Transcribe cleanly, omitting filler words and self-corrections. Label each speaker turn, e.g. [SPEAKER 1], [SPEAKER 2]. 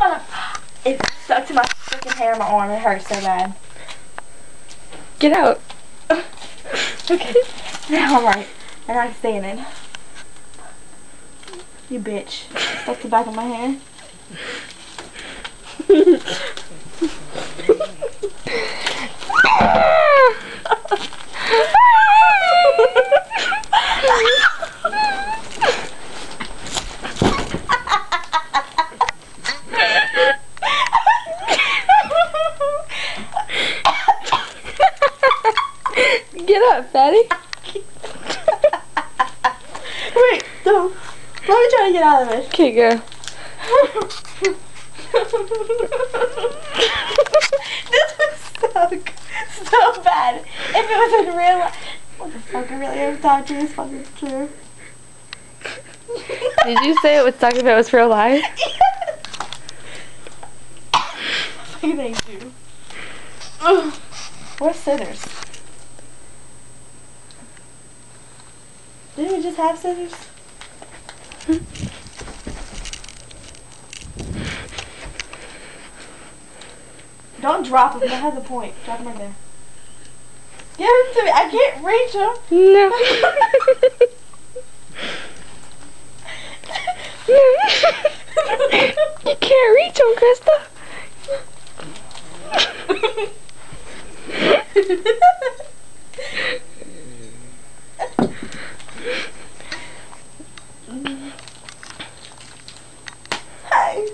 [SPEAKER 1] It stuck to my freaking hair on my arm. It hurts so bad.
[SPEAKER 2] Get out.
[SPEAKER 1] Okay. Now I'm right. And I'm standing. You bitch. Stuck to the back of my hair.
[SPEAKER 2] Get up, fatty.
[SPEAKER 1] Wait, no. Let me try to get out of it.
[SPEAKER 2] Okay, go.
[SPEAKER 1] This would suck so bad if it was in real life. What the fuck? I really have talked to this fucking true.
[SPEAKER 2] Did you say it would suck if it was real life?
[SPEAKER 1] Thank you. Ugh. Where's scissors? Didn't we just have scissors? Don't drop them. That has a point. Drop them right there. Give them to me. I can't reach them.
[SPEAKER 2] No. You can't reach them, Krista.
[SPEAKER 1] Hi.